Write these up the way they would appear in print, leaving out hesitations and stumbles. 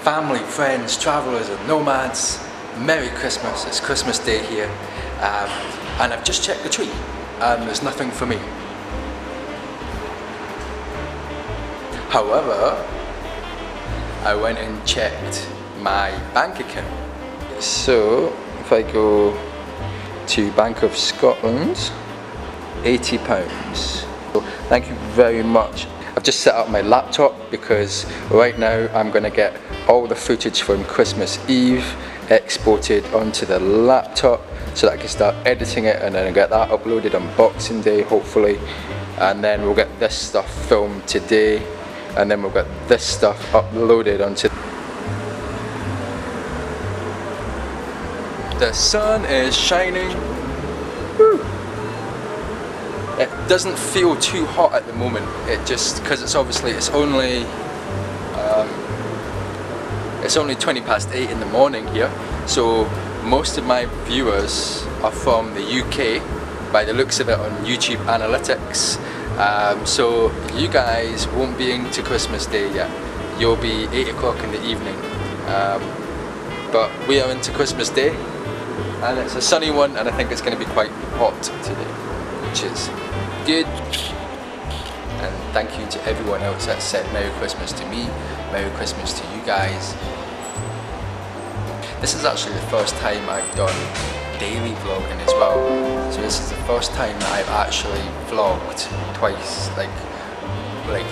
family, friends, travellers and nomads, Merry Christmas. It's Christmas Day here, and I've just checked the tree and there's nothing for me. However, I went and checked my bank account. So if I go to Bank of Scotland, £80. So thank you very much. I've just set up my laptop because right now I'm going to get all the footage from Christmas Eve exported onto the laptop so that I can start editing it, and then I'll get that uploaded on Boxing Day hopefully, and then we'll get this stuff filmed today, and then we'll get this stuff uploaded onto. The sun is shining. Woo. It doesn't feel too hot at the moment. It just, because it's obviously it's only 20 past 8 in the morning here, so most of my viewers are from the UK by the looks of it on YouTube analytics. So you guys won't be into Christmas Day yet. You'll be 8 o'clock in the evening. But we are into Christmas Day, and it's a sunny one, and I think it's going to be quite hot today, which is good. And thank you to everyone else that said Merry Christmas to me, Merry Christmas to you guys. This is actually the first time I've done daily vlogging as well. So this is the first time that I've actually vlogged twice, like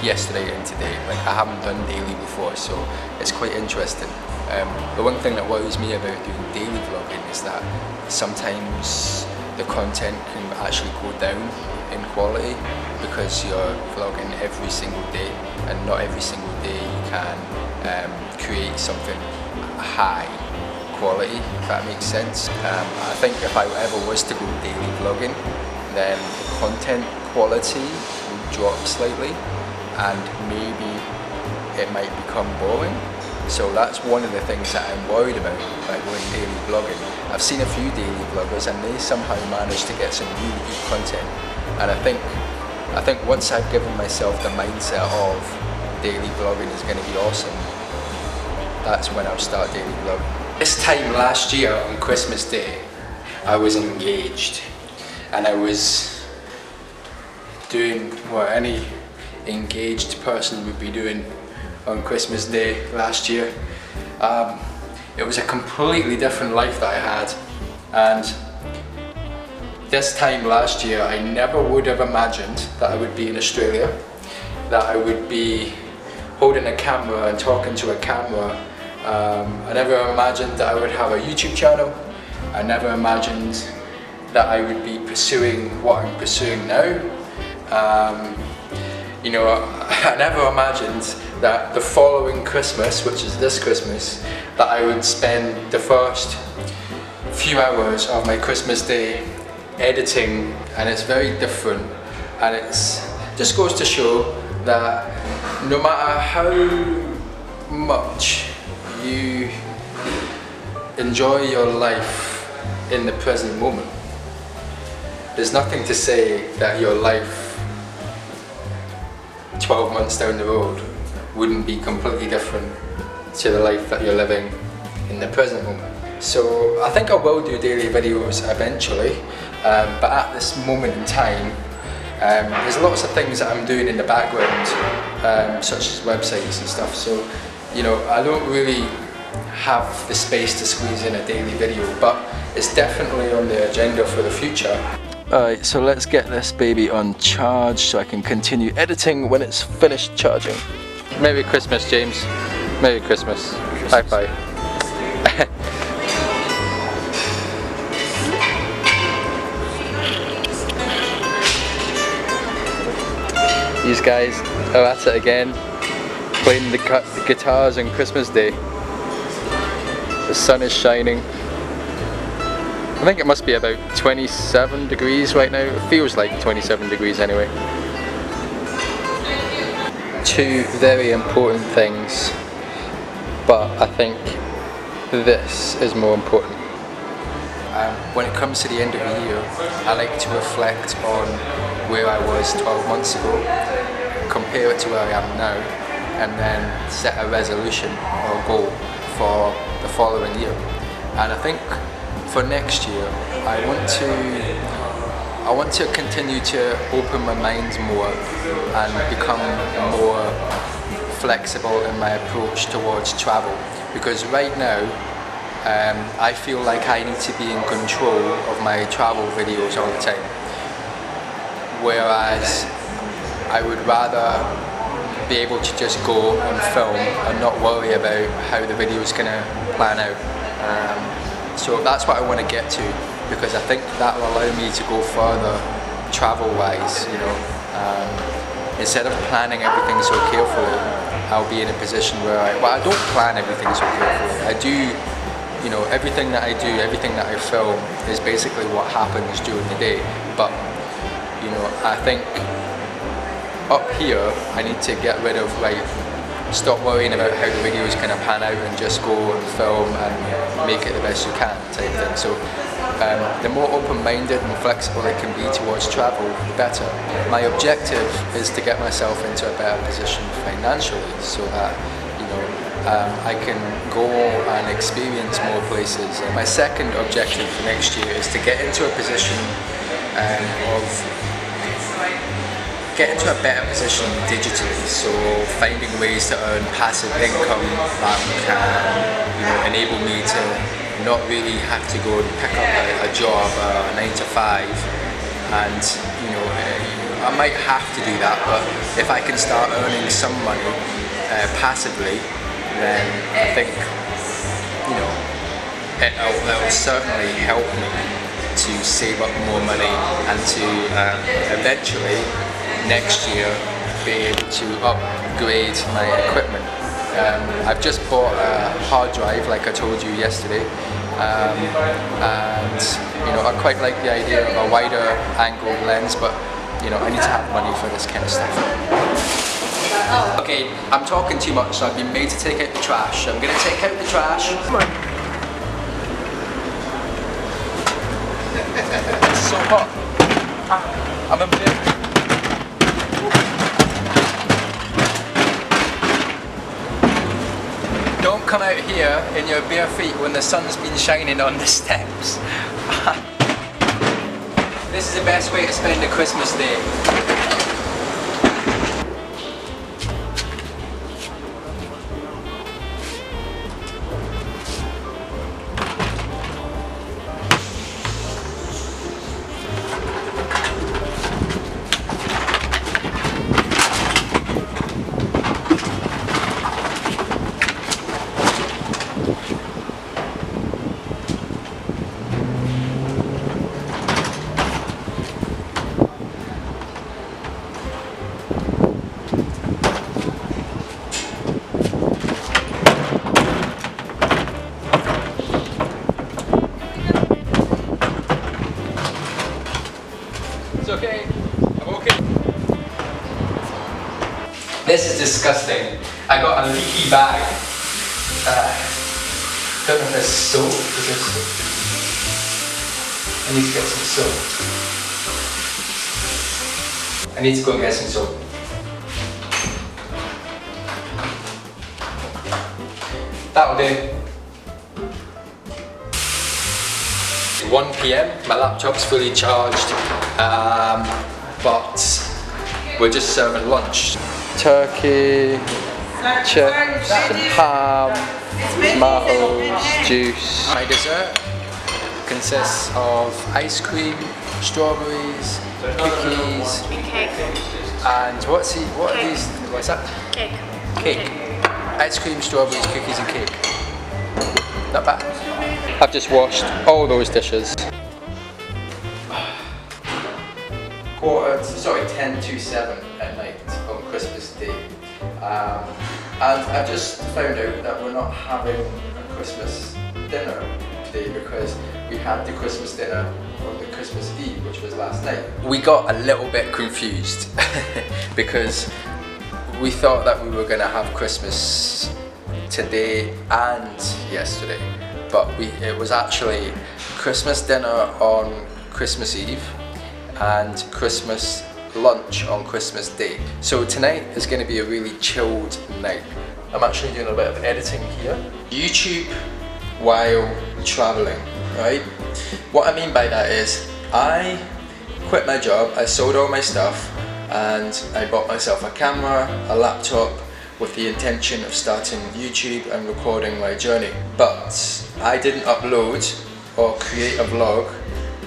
yesterday and today. Like I haven't done daily before, so it's quite interesting. The one thing that worries me about doing daily vlogging is that sometimes the content can actually go down in quality because you're vlogging every single day, and not every single day you can create something high quality, if that makes sense. I think if I ever was to go daily vlogging, then the content quality would drop slightly and maybe it might become boring. So that's one of the things that I'm worried about by going daily vlogging. I've seen a few daily vloggers and they somehow manage to get some really good content, and I think once I've given myself the mindset of daily vlogging is going to be awesome, that's when I'll start daily vlogging. This time last year on Christmas Day, I was engaged, and I was doing what any engaged person would be doing on Christmas Day last year. It was a completely different life that I had, and this time last year I never would have imagined that I would be in Australia, that I would be holding a camera and talking to a camera. I never imagined that I would have a YouTube channel. I never imagined that I would be pursuing what I'm pursuing now. You know, I never imagined that the following Christmas, which is this Christmas, that I would spend the first few hours of my Christmas Day editing, and it's very different, and it's just goes to show that no matter how much you enjoy your life in the present moment, there's nothing to say that your life 12 months down the road wouldn't be completely different to the life that you're living in the present moment. So I think I will do daily videos eventually, but at this moment in time there's lots of things that I'm doing in the background, such as websites and stuff, so you know, I don't really have the space to squeeze in a daily video, but it's definitely on the agenda for the future. Alright, so let's get this baby on charge so I can continue editing when it's finished charging. Merry Christmas, James. Merry Christmas. High five. These guys are at it again, playing the guitars on Christmas Day. The sun is shining. I think it must be about 27 degrees right now. It feels like 27 degrees anyway. Two very important things, but I think this is more important. When it comes to the end of the year, I like to reflect on where I was 12 months ago, compare it to where I am now, and then set a resolution or a goal following year. And I think for next year, I want to continue to open my mind more and become more flexible in my approach towards travel, because right now I feel like I need to be in control of my travel videos all the time, whereas I would rather be able to just go and film and not worry about how the video is going to plan out. So that's what I want to get to, because I think that will allow me to go further travel-wise, you know. Instead of planning everything so carefully, I'll be in a position where I don't plan everything so carefully. I do, you know, everything that I do, everything that I film is basically what happens during the day. But, you know, I think up here, I need to get rid of, like, stop worrying about how the video is going to pan out and just go and film and make it the best you can type thing. So the more open-minded and flexible I can be towards travel, the better. My objective is to get myself into a better position financially, so that, you know, I can go and experience more places. And my second objective for next year is to get into a position get into a better position digitally, so finding ways to earn passive income that can, you know, enable me to not really have to go and pick up a job, a 9 to 5, and, you know, I might have to do that, but if I can start earning some money passively, then I think, you know, it'll certainly help me to save up more money and to eventually next year be able to upgrade my equipment. I've just bought a hard drive, like I told you yesterday, and, you know, I quite like the idea of a wider angle lens, but, you know, I need to have money for this kind of stuff. Okay, I'm talking too much, so I've been made to take out the trash. I'm going to take out the trash. Come on. It's so hot. I'm a bit... Don't come out here in your bare feet when the sun's been shining on the steps. This is the best way to spend a Christmas day. Okay, I'm okay. This is disgusting. I got a leaky bag. Don't know if there's soap. Is there soap? I need to get some soap. I need to go and get some soap. That'll do. 1 PM, my laptop's fully charged, but we're just serving lunch. Turkey, chips, ham, tomatoes, juice. My dessert consists of ice cream, strawberries, cookies, and what are these? What's that? Cake. Cake. Ice cream, strawberries, cookies and cake. Not bad. I've just washed all those dishes. 10 to 7 at night on Christmas Day. And I just found out that we're not having a Christmas dinner today because we had the Christmas dinner on the Christmas Eve, which was last night. We got a little bit confused because we thought that we were going to have Christmas today and yesterday, but it was actually Christmas dinner on Christmas Eve and Christmas lunch on Christmas Day. So tonight is going to be a really chilled night. I'm actually doing a bit of editing here. YouTube while traveling, right? What I mean by that is I quit my job, I sold all my stuff, and I bought myself a camera, a laptop, with the intention of starting YouTube and recording my journey. But I didn't upload or create a vlog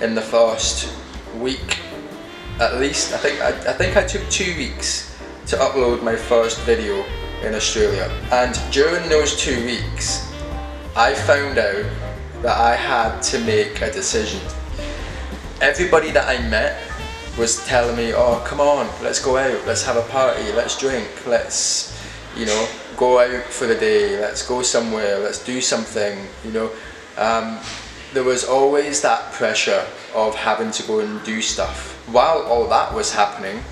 in the first week. At least, I think I took 2 weeks to upload my first video in Australia. And during those 2 weeks, I found out that I had to make a decision. Everybody that I met was telling me, oh, come on, let's go out, let's have a party, let's drink, let's, you know, go out for the day, let's go somewhere, let's do something, you know. There was always that pressure of having to go and do stuff. While all that was happening,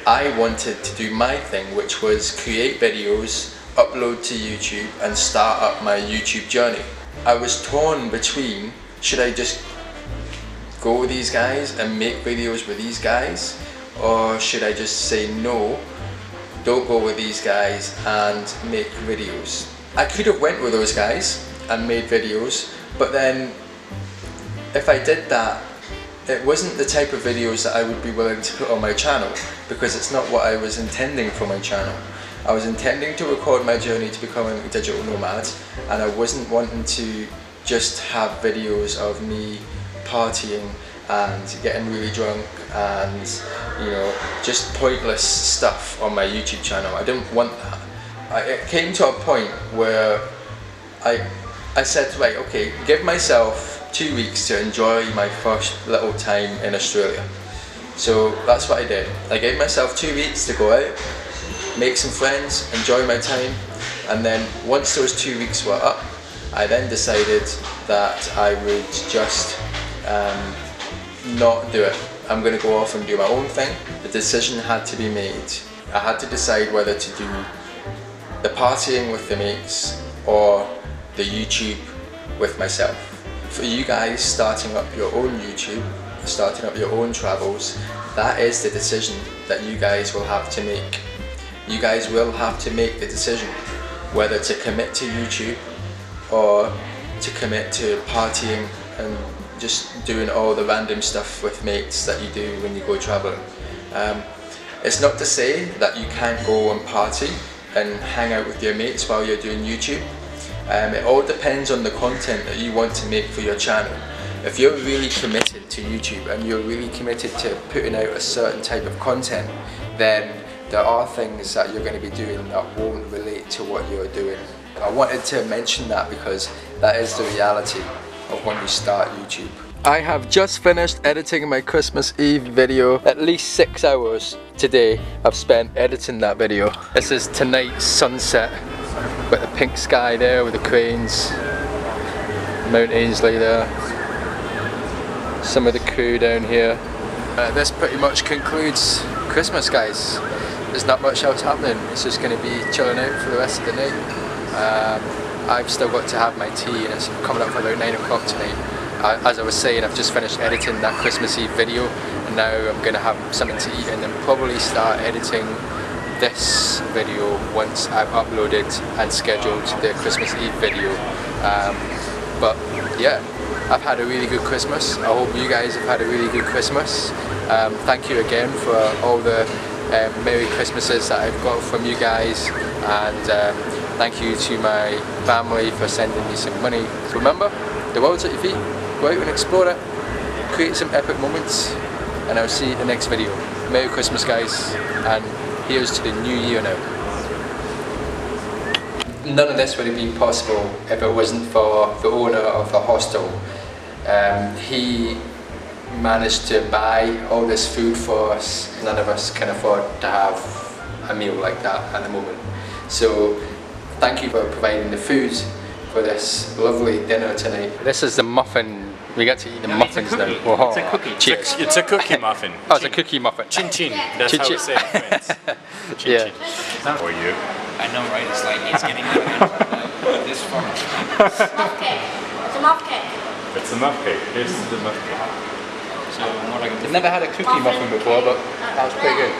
I wanted to do my thing, which was create videos, upload to YouTube, and start up my YouTube journey. I was torn between, should I just go with these guys and make videos with these guys, or should I just say no, don't go with these guys and make videos? I could have went with those guys and made videos, but then if I did that, it wasn't the type of videos that I would be willing to put on my channel, because it's not what I was intending for my channel. I was intending to record my journey to becoming a digital nomad, and I wasn't wanting to just have videos of me partying and getting really drunk and, you know, just pointless stuff on my YouTube channel. I didn't want that. It came to a point where I said, right, okay, give myself 2 weeks to enjoy my first little time in Australia. So that's what I did. I gave myself 2 weeks to go out, make some friends, enjoy my time, and then once those 2 weeks were up, I then decided that I would just not do it. I'm going to go off and do my own thing. The decision had to be made. I had to decide whether to do the partying with the mates or the YouTube with myself. For you guys starting up your own YouTube, starting up your own travels, that is the decision that you guys will have to make. You guys will have to make the decision whether to commit to YouTube or to commit to partying and just doing all the random stuff with mates that you do when you go traveling. It's not to say that you can't go and party and hang out with your mates while you're doing YouTube. It all depends on the content that you want to make for your channel. If you're really committed to YouTube and you're really committed to putting out a certain type of content, then there are things that you're going to be doing that won't relate to what you're doing. I wanted to mention that because that is the reality of when you start YouTube. I have just finished editing my Christmas Eve video. At least 6 hours today I've spent editing that video. This is tonight's sunset with the pink sky there with the cranes, Mount Ainslie there, some of the crew down here. This pretty much concludes Christmas, guys. There's not much else happening. It's just going to be chilling out for the rest of the night. I've still got to have my tea and it's coming up for about 9 o'clock tonight. As I was saying, I've just finished editing that Christmas Eve video and now I'm going to have something to eat and then probably start editing this video once I've uploaded and scheduled the Christmas Eve video. But yeah, I've had a really good Christmas. I hope you guys have had a really good Christmas. Thank you again for all the Merry Christmases that I've got from you guys, and thank you to my family for sending me some money. Remember, the world's at your feet. Go out and explore it, create some epic moments, and I'll see you in the next video. Merry Christmas, guys, and here's to the new year now. None of this would have been possible if it wasn't for the owner of the hostel. He managed to buy all this food for us. None of us can afford to have a meal like that at the moment. So thank you for providing the food for this lovely dinner tonight. This is the muffin. We get to eat the muffins now. Whoa. It's a cookie. Cheers. It's a cookie muffin. Oh, it's a cookie muffin. Chin chin. That's Chin how chin. we say it in France. Chin Yeah. chin. For you. I know, right? It's like it's getting this far. Muff cake. It's a muff cake. It's a muff cake. This is the muff cake. So more like a I've never had a cookie muffin before, but that was pretty good.